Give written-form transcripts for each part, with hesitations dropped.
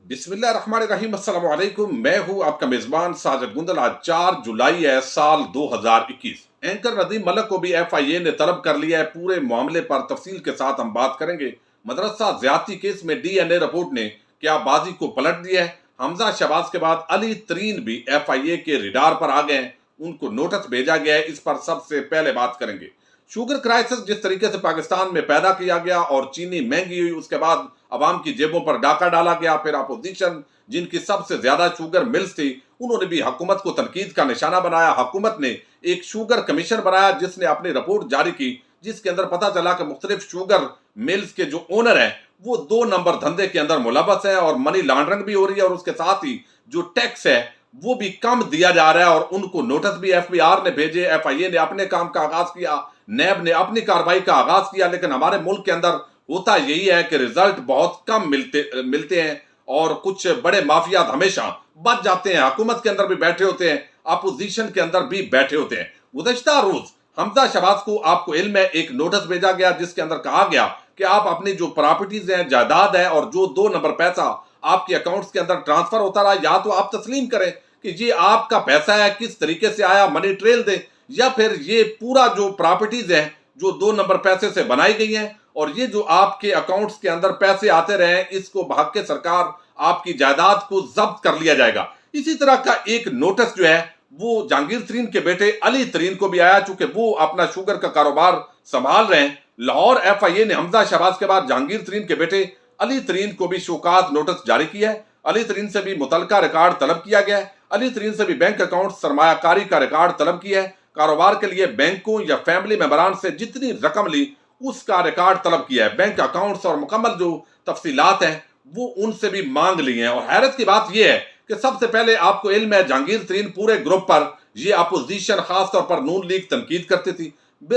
बिस्मिल्लाहिर्रहमानिर्रहीम। अस्सलाम वालेकुम। मैं हूं आपका मेजबान साजिद गुंदल। आज 4 जुलाई है साल 2021। एंकर नदीम मलक को भी FIA ने तलब कर लिया है। पूरे मामले पर तफसील के साथ हम बात करेंगे। मदरसा ज्यादती केस में DNA रिपोर्ट ने क्या बाजी को पलट दिया है। हमजा शहबाज के बाद अली तरीन भी FIA के रिडार पर आ गए हैं, उनको नोटिस भेजा गया है। इस पर सबसे पहले बात करेंगे। शुगर क्राइसिस जिस तरीके से पाकिस्तान में पैदा किया गया और चीनी महंगी हुई, उसके बाद अवाम की जेबों पर डाका डाला गया। फिर अपोजिशन जिनकी सबसे ज्यादा शुगर मिल्स थी, उन्होंने भी हुकूमत को तनकीद का निशाना बनाया। हुकूमत ने एक शुगर कमीशन बनाया जिसने अपनी रिपोर्ट जारी की, जिसके अंदर पता चला कि मुख्तलिफ शुगर मिल्स के जो ओनर हैं वो 2 नंबर धंधे के अंदर मुलव्वस है और मनी लॉन्ड्रिंग भी हो रही है, और उसके साथ ही जो टैक्स है वो भी कम दिया जा रहा है। और उनको नोटिस भी FBR ने भेजे। FIA ने अपने काम का आगाज किया, नैब ने अपनी कार्रवाई का आगाज किया। लेकिन हमारे मुल्क के अंदर होता यही है कि रिजल्ट बहुत कम मिलते हैं और कुछ बड़े माफियात हमेशा बच जाते हैं। हुकूमत के अंदर भी बैठे होते हैं, अपोजिशन के अंदर भी बैठे होते हैं। गुज़श्ता रोज हमजा शहबाज को, आपको इल्म है, एक नोटिस भेजा गया जिसके अंदर कहा गया कि आप अपनी जो प्रॉपर्टीज हैं, जायदाद है, और जो 2 नंबर पैसा आपके अकाउंट्स के अंदर ट्रांसफर होता रहा, या तो आप तस्लीम करें कि ये आपका पैसा है, किस तरीके से आया, मनी ट्रेल दें, या फिर ये पूरा जो प्रॉपर्टीज है जो 2 नंबर पैसे से बनाई गई हैं और ये जो आपके अकाउंट्स के अंदर पैसे आते रहे, इसको भाग के सरकार आपकी जायदाद को जब्त कर लिया जाएगा। इसी तरह का एक नोटिस जो है वो जहांगीर तरीन के बेटे अली तरीन को भी आया, चूंकि वो अपना शुगर का कारोबार संभाल रहे हैं। लाहौर FIA ने हमजा शहबाज के बाद जहांगीर तरीन के बेटे अली तरीन को भी शोकाज नोटिस जारी किया है। अली तरीन से भी मुतलका रिकॉर्ड तलब किया गया है। अली तरीन से भी बैंक अकाउंट सरमायाकारी का रिकॉर्ड तलब किया है। कारोबार के लिए बैंकों या फैमिली मेंबरान से जितनी रकम ली उसका रिकॉर्ड तलब किया है। बैंक अकाउंट्स और मुकम्मल जो तफसीलात हैं वो उनसे भी मांग ली हैं। और हैरत की बात यह है कि सबसे पहले आपको इल्म है, जहांगीर तरीन पूरे ग्रुप पर, यह अपोजिशन खासतौर पर नून लीग तनकीद करती थी।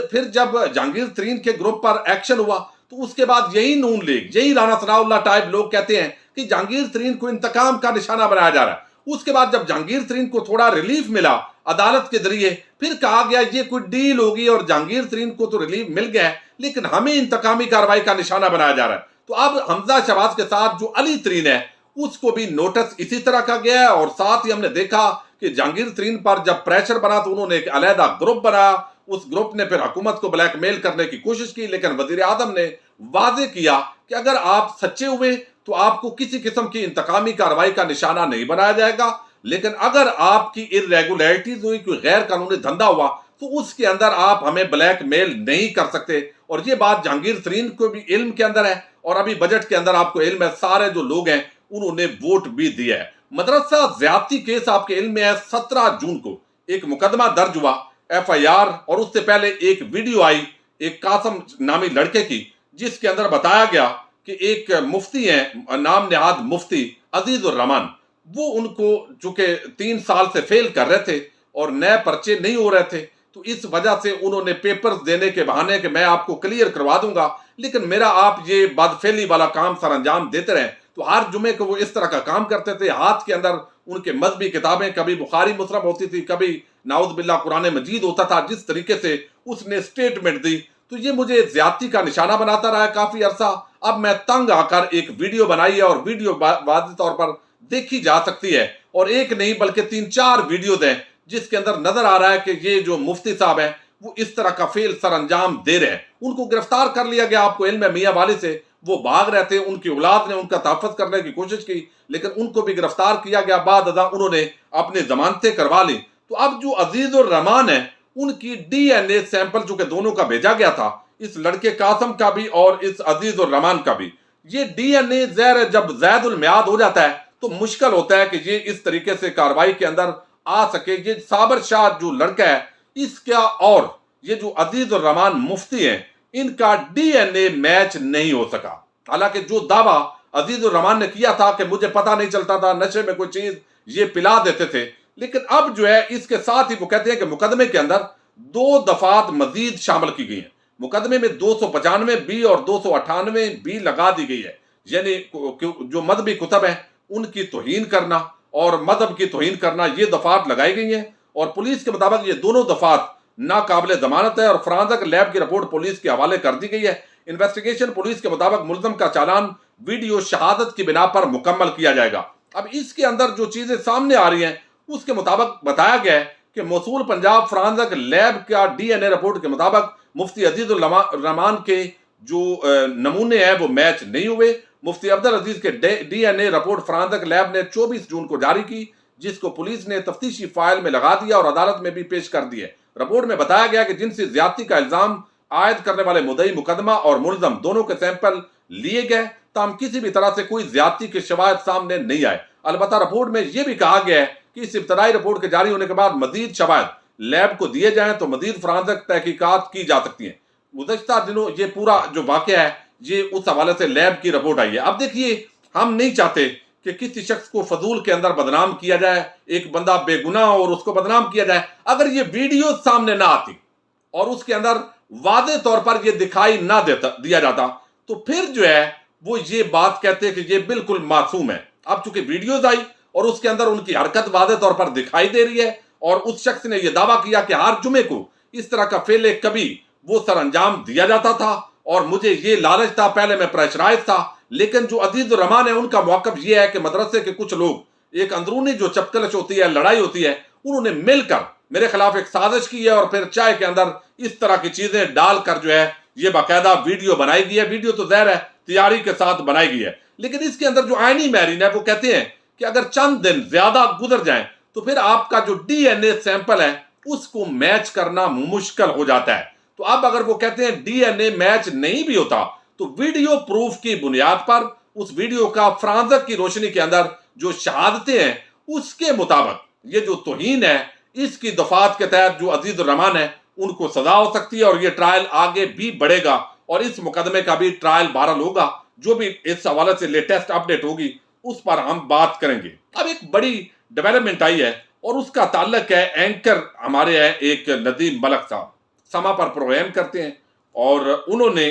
फिर जब जहांगीर तरीन के ग्रुप पर एक्शन हुआ तो उसके बाद यही नून लीग, यही राना सनाउल्लाह टाइप लोग कहते हैं कि जहांगीर तरीन को इंतकाम का निशाना बनाया जा रहा है। उसके बाद जब जहांगीर तरीन को थोड़ा रिलीफ मिला अदालत के जरिए, फिर कहा गया ये कोई डील होगी और जहांगीर तरीन को तो रिलीफ मिल गया है, लेकिन हमें इंतकामी कार्रवाई का निशाना बनाया जा रहा है। तो अब हमजा शहबाज के साथ जो अली तरीन है उसको भी नोटिस इसी तरह का गया है। और साथ ही हमने देखा कि जहांगीर तरीन पर जब प्रेशर बना तो उन्होंने एक अलहदा ग्रुप बनाया। उस ग्रुप ने फिर हुकूमत को ब्लैकमेल करने की कोशिश की, लेकिन वजीर आजम ने वाजे किया कि अगर आप सच्चे हुए तो आपको किसी किस्म की इंतकामी कार्रवाई का निशाना नहीं बनाया जाएगा, लेकिन अगर आपकी इरेगुलरिटीज हुई, कोई गैर कानूनी धंधा हुआ, तो उसके अंदर आप हमें ब्लैकमेल नहीं कर सकते। और ये बात जहांगीर तरीन को भी इल्म के अंदर है, और अभी बजट के अंदर आपको इल्म है सारे जो लोग हैं उन्होंने वोट भी दिया है। मदरसा ज्यादती केस आपके इल्म में है, 17 जून को एक मुकदमा दर्ज हुआ FIR, और उससे पहले एक वीडियो आई एक कासम नामी लड़के की, जिसके अंदर बताया गया कि एक मुफ्ती हैं, नाम नेहाद मुफ्ती अजीजुर रहमान, वो उनको चूंकि 3 साल से फेल कर रहे थे और नए पर्चे नहीं हो रहे थे, तो इस वजह से उन्होंने पेपर्स देने के बहाने कि मैं आपको क्लियर करवा दूंगा, लेकिन मेरा आप ये बदफेली वाला काम सर अंजाम देते रहे। तो हर जुमे को वो इस तरह का काम करते थे। हाथ के अंदर उनके मजहबी किताबें, कभी बुखारी मुसरफ होती थी, कभी नाउज़ बिल्लाह कुरान मजीद होता था। जिस तरीके से उसने स्टेटमेंट दी, तो ये मुझे ज्यादती का निशाना बनाता रहा है काफी अरसा। अब मैं तंग आकर एक वीडियो बनाई है, और वीडियो वाज़ेह तौर पर देखी जा सकती है, और एक नहीं बल्कि 3-4 वीडियोज हैं जिसके अंदर नजर आ रहा है कि ये जो मुफ्ती साहब हैं वो इस तरह का फेल सर अंजाम दे रहे हैं। उनको गिरफ्तार कर लिया गया, आपको इल्म है, मियां वाली से वो भाग रहे थे। उनकी औलाद ने उनका तहफ़्फ़ुज़ करने की कोशिश की, लेकिन उनको भी गिरफ्तार किया गया। बाद अदा उन्होंने अपनी जमानतें करवा ली। तो अब जो अजीजुर रहमान है उनकी DNA सैंपल चूंकि दोनों का भेजा गया था, इस लड़के कासम का भी और इस अजीजुर रहमान का भी, ये DNA ज़हर जब ज़ैदुल मियाद हो जाता है तो मुश्किल होता है कि ये इस तरीके से कार्रवाई के अंदर आ सके। ये साबर शाह जो लड़का है इसका और ये जो अजीजुर रहमान मुफ्ती हैं इनका DNA मैच नहीं हो सका। हालांकि जो दावा अजीजुर रहमान ने किया था कि मुझे पता नहीं चलता था, नशे में कोई चीज ये पिला देते थे, लेकिन अब जो है इसके साथ ही वो कहते हैं कि मुकदमे के अंदर 2 दफात मजीद शामिल की गई हैं। मुकदमे में 295B और 298B लगा दी गई है, यानी जो मजहबी कुतब है उनकी तौहीन करना और मजहब की तौहीन करना, ये दफात लगाई गई हैं। और पुलिस के मुताबिक ये दोनों दफात नाकाबिले जमानत है, और फ्रांसक लैब की रिपोर्ट पुलिस के हवाले कर दी गई है। इन्वेस्टिगेशन पुलिस के मुताबिक मुलजम का चालान वीडियो शहादत की बिना पर मुकम्मल किया जाएगा। अब इसके अंदर जो चीजें सामने आ रही हैं उसके मुताबिक बताया गया है कि मौसूल पंजाब फॉरेंसिक लैब का डीएनए रिपोर्ट के मुताबिक मुफ्ती अजीजुर रहमान के जो नमूने हैं वो मैच नहीं हुए। मुफ्ती अब्दुल अजीज के डीएनए रिपोर्ट फॉरेंसिक लैब ने 24 जून को जारी की, जिसको पुलिस ने तफ्तीशी फाइल में लगा दिया और अदालत में भी पेश कर दी है। रिपोर्ट में बताया गया कि जिनसी ज्यादती का इल्जाम आयद करने वाले मुद्दई मुकदमा और मुलजम दोनों के सैंपल लिए गए, ताहम किसी भी तरह से कोई ज्यादती के शवाहिद सामने नहीं आए। अलबत्ता रिपोर्ट में यह भी कहा गया है कि इस इब्तदाई रिपोर्ट के जारी होने के बाद मजीद शवाहिद लैब को दिए जाएं तो मजीद फॉरेंसिक तहकीकात की जा सकती हैं। गुज़श्ता दिनों ये पूरा जो वाक़या है ये उस हवाले से लैब की रिपोर्ट आई है। अब देखिए, हम नहीं चाहते कि किसी शख्स को फजूल के अंदर बदनाम किया जाए, एक बंदा बेगुनाह और उसको बदनाम किया जाए। अगर ये वीडियो सामने ना आती और उसके अंदर वादे तौर पर ये दिखाई ना दिया जाता तो फिर जो है वो ये बात कहते कि ये बिल्कुल मासूम है। अब चूंकि वीडियोज आई और उसके अंदर उनकी हरकत वादे तौर पर दिखाई दे रही है और उस शख्स ने यह दावा किया कि हर जुमे को इस तरह का फेले कभी वो सर अंजाम दिया जाता था और मुझे ये लालच था, पहले मैं प्रेशराइज था। लेकिन जो अजीजुर रहमान है उनका मौक़िफ़ ये है कि मदरसे के कुछ लोग, एक अंदरूनी जो चपकलश होती है, लड़ाई होती है, उन्होंने मिलकर मेरे खिलाफ एक साजिश की है और फिर चाय के अंदर इस तरह की चीजें डालकर जो है ये बाकायदा वीडियो बनाई गई है। वीडियो तो ज़ाहिर है तैयारी के साथ बनाई गई है, लेकिन इसके अंदर जो आईनी महरीन है वो कहते हैं कि अगर चंद दिन ज्यादा गुजर जाएं तो फिर आपका जो डीएनए सैंपल है उसको मैच करना मुश्किल हो जाता है। तो अब अगर वो कहते हैं डीएनए मैच नहीं भी होता तो वीडियो प्रूफ की बुनियाद पर उस वीडियो का फॉरेंसिक की रोशनी के अंदर जो शहादतें हैं उसके मुताबिक ये जो तौहीन है इसकी दफात के तहत जो अजीजुर रहमान है उनको सजा हो सकती है और ये ट्रायल आगे भी बढ़ेगा और इस मुकदमे का भी ट्रायल बहरहाल होगा। जो भी इस हवाले से लेटेस्ट अपडेट होगी उस पर हम बात करेंगे। अब एक बड़ी डेवलपमेंट आई है और उसका ताल्लुक है, एंकर हमारे हैं एक नदीम मलक साहब, समा पर प्रोग्राम करते हैं और उन्होंने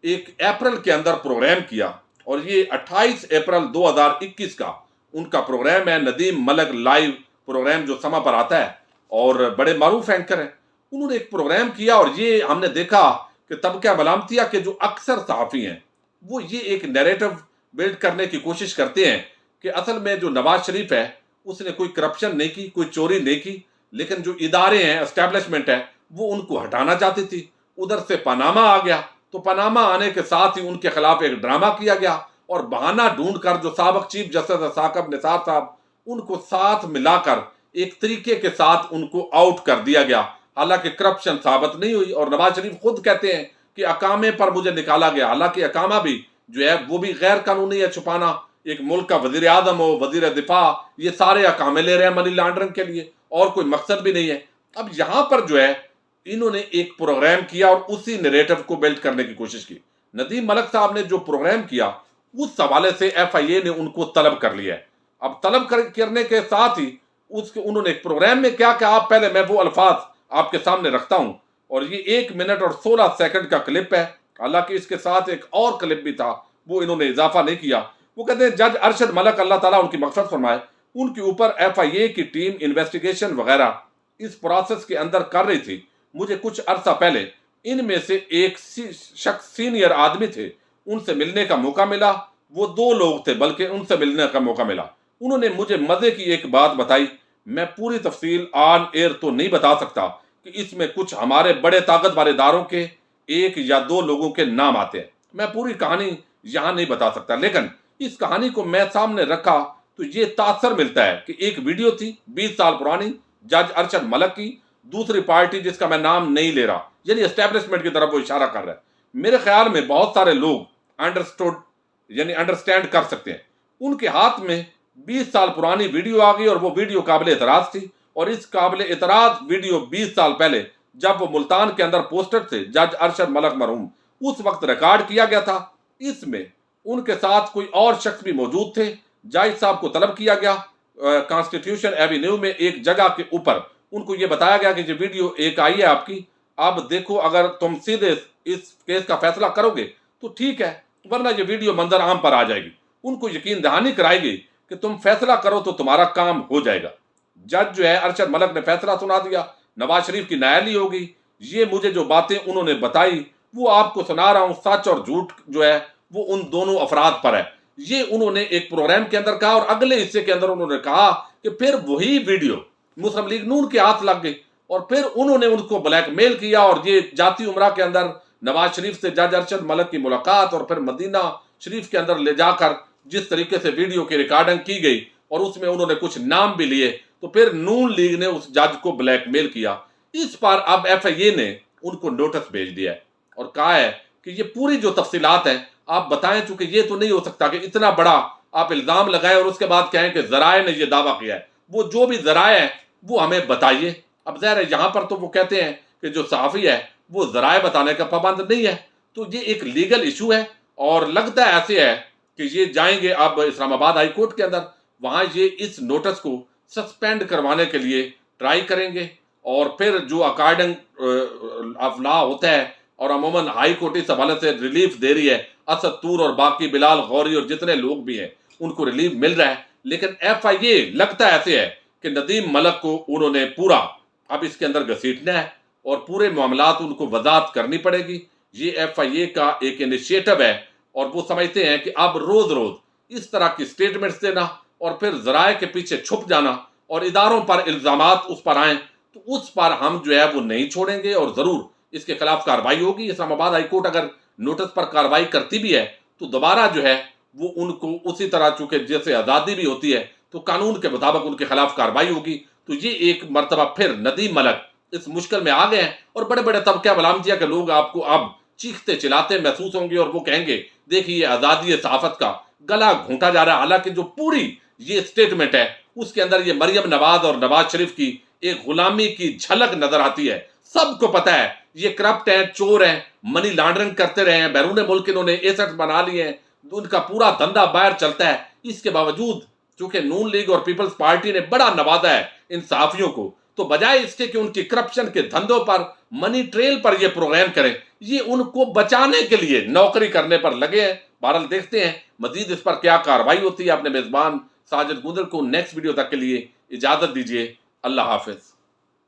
1 अप्रैल के अंदर प्रोग्राम किया और ये 28 अप्रैल 2021 का उनका प्रोग्राम है। नदीम मलक लाइव प्रोग्राम जो समा पर आता है और बड़े मारूफ एंकर हैं। उन्होंने एक प्रोग्राम किया और ये हमने देखा कि तब क्या मलामतिया के जो अक्सर सहाफ़ी हैं वो ये एक नैरेटिव बिल्ड करने की कोशिश करते हैं कि असल में जो नवाज शरीफ है उसने कोई करप्शन नहीं की, कोई चोरी नहीं की, लेकिन जो इदारे हैं, एस्टेब्लिशमेंट है, वो उनको हटाना चाहती थी। उधर से पनामा आ गया तो पनामा आने के साथ ही उनके खिलाफ एक ड्रामा किया गया और बहाना ढूंढ कर जो साबिक चीफ जस्टिस साकब निसार साहब उनको साथ मिलाकर एक तरीके के साथ उनको आउट कर दिया गया। हालांकि करप्शन साबित नहीं हुई और नवाज शरीफ खुद कहते हैं कि अकामे पर मुझे निकाला गया। हालांकि अकामा भी जो है वो भी गैर कानूनी है, छुपाना। एक मुल्क का वजीर आजम हो, वजीर दिफा, ये सारे अकामे ले रहे हैं मनी लॉन्ड्रिंग के लिए और कोई मकसद भी नहीं है। अब यहाँ पर जो है इन्होंने एक प्रोग्राम किया और उसी नैरेटिव को बिल्ड करने की कोशिश की। नदीम मलक साहब ने जो प्रोग्राम किया उस हवाले से FIA ने उनको तलब कर लिया है। अब तलब करने के साथ ही उसके उन्होंने एक प्रोग्राम में क्या कहा, पहले मैं वो अल्फाज आपके सामने रखता हूं और ये 1 मिनट और 16 सेकंड का क्लिप है। हालांकि इसके साथ एक और क्लिप भी था, वो इन्होंने इजाफा नहीं किया। वो कहते हैं जज अरशद मलक, अल्लाह ताला उनकी मग़फ़िरत फरमाए, उनके ऊपर FIA की टीम इन्वेस्टिगेशन वगैरह इस प्रोसेस के अंदर कर रही थी। मुझे कुछ अरसा पहले इनमें से एक शख्स सीनियर आदमी थे, उनसे मिलने का मौका मिला। वो 2 लोग थे बल्कि उनसे मिलने का मौका मिला। उन्होंने मुझे मजे की एक बात बताई, मैं पूरी तफसील ऑन एयर तो नहीं बता सकता कि इसमें कुछ हमारे बड़े ताकतवर इदारों के 1 या 2 लोगों के नाम आते हैं। मैं पूरी कहानी यहाँ नहीं बता सकता, लेकिन इस कहानी को मैं सामने रखा तो ये तासर मिलता है कि एक वीडियो थी 20 साल पुरानी जज अरशद मलक की, दूसरी पार्टी जिसका मैं नाम नहीं ले रहा, यानी एस्टेब्लिशमेंट की तरफ वो इशारा कर रहा है। मेरे ख्याल में बहुत सारे लोग अंडरस्टैंड कर सकते हैं। उनके हाथ में 20 साल पुरानी वीडियो आ गई और वो वीडियो काबिल एतराज थी और इस काबिल एतराज वीडियो 20 साल पहले जब वो मुल्तान के अंदर पोस्टर थे जज अरशद मलक मरहूम, उस वक्त रिकॉर्ड किया गया था। इसमें उनके साथ कोई और शख्स भी मौजूद थे। जाहिद साहब को तलब किया गया कॉन्स्टिट्यूशन एवेन्यू में एक जगह के ऊपर। उनको ये बताया गया कि ये वीडियो एक आई है आपकी, अब देखो अगर तुम सीधे इस केस का फैसला करोगे तो ठीक है, वरना ये वीडियो मंजर आम पर आ जाएगी। उनको यकीन दहानी कराएगी कि तुम फैसला करो तो तुम्हारा काम हो जाएगा। जज जो है अरशद मलक ने फैसला सुना दिया, नवाज शरीफ की नायली होगी। ये मुझे जो बातें उन्होंने बताई وہ آپ کو سنا رہا ہوں، سچ اور جھوٹ جو ہے وہ ان دونوں افراد پر ہے۔ یہ انہوں نے ایک پروگرام کے اندر کہا، اور اگلے حصے کے اندر انہوں نے کہا کہ پھر وہی ویڈیو مسلم لیگ نون کے ہاتھ لگ گئی، اور پھر انہوں نے ان کو بلیک میل کیا، اور یہ جاتی عمرہ کے اندر نواز شریف سے جج ارشد ملک کی ملاقات، اور پھر مدینہ شریف کے اندر لے جا کر جس طریقے سے ویڈیو کی ریکارڈنگ کی گئی، اور اس میں انہوں نے کچھ نام بھی لیے، تو پھر نون لیگ نے اس جج کو بلیک میل کیا۔ اس پر اب ایف آئی اے نے ان کو نوٹس بھیج دیا ہے اور کہا ہے کہ یہ پوری جو تفصیلات ہیں آپ بتائیں، چونکہ یہ تو نہیں ہو سکتا کہ اتنا بڑا آپ الزام لگائیں اور اس کے بعد کہیں کہ ذرائع نے یہ دعویٰ کیا ہے۔ وہ جو بھی ذرائع ہیں وہ ہمیں بتائیے۔ اب ظاہر ہے یہاں پر تو وہ کہتے ہیں کہ جو صحافی ہے وہ ذرائع بتانے کا پابند نہیں ہے، تو یہ ایک لیگل ایشو ہے، اور لگتا ہے ایسے ہے کہ یہ جائیں گے اب اسلام آباد ہائی کورٹ کے اندر، وہاں یہ اس نوٹس کو سسپینڈ کروانے کے لیے ٹرائی کریں گے، اور پھر جو اکارڈنگ آف لا ہوتا ہے، اور عموماً ہائی کورٹ اس حوالے سے ریلیف دے رہی ہے، اسد طور اور باقی بلال غوری اور جتنے لوگ بھی ہیں ان کو ریلیف مل رہا ہے، لیکن ایف آئی اے لگتا ایسے ہے کہ ندیم ملک کو انہوں نے پورا اب اس کے اندر گھسیٹنا ہے، اور پورے معاملات ان کو وضاحت کرنی پڑے گی۔ یہ ایف آئی اے کا ایک انیشیٹو ہے، اور وہ سمجھتے ہیں کہ اب روز روز اس طرح کی سٹیٹمنٹس دینا اور پھر ذرائع کے پیچھے چھپ جانا اور اداروں پر الزامات اس پر آئیں، تو اس پر ہم جو ہے وہ نہیں چھوڑیں گے، اور ضرور اس کے خلاف کارروائی ہوگی۔ اسلام آباد ہائی کورٹ اگر نوٹس پر کارروائی کرتی بھی ہے تو دوبارہ جو ہے وہ ان کو اسی طرح، چونکہ جیسے آزادی بھی ہوتی ہے تو قانون کے مطابق ان کے خلاف کارروائی ہوگی۔ تو یہ ایک مرتبہ پھر ندیم ملک اس مشکل میں آ گئے ہیں، اور بڑے بڑے طبقہ ملامتیہ کے لوگ آپ کو اب چیختے چلاتے محسوس ہوں گے، اور وہ کہیں گے دیکھیے آزادی صحافت کا گلا گھونٹا جا رہا ہے، حالانکہ جو پوری یہ سٹیٹمنٹ ہے اس کے اندر یہ مریم نواز اور نواز شریف کی ایک غلامی کی جھلک نظر آتی ہے۔ سب کو پتہ ہے یہ کرپٹ ہیں، چور ہیں، منی لانڈرنگ کرتے رہے ہیں، بیرون ملک انہوں نے ایسٹ بنا لیے ہیں، ان کا پورا دھندا باہر چلتا ہے۔ اس کے باوجود چونکہ نون لیگ اور پیپلز پارٹی نے بڑا نوازا ہے ان صحافیوں کو، تو بجائے اس کے کہ ان کی کرپشن کے دھندوں پر، منی ٹریل پر یہ پروگرام کریں، یہ ان کو بچانے کے لیے نوکری کرنے پر لگے ہیں۔ بہرحال دیکھتے ہیں مزید اس پر کیا کارروائی ہوتی ہے۔ اپنے میزبان ساجد گوندل کو نیکسٹ ویڈیو تک کے لیے اجازت دیجیے۔ اللہ حافظ۔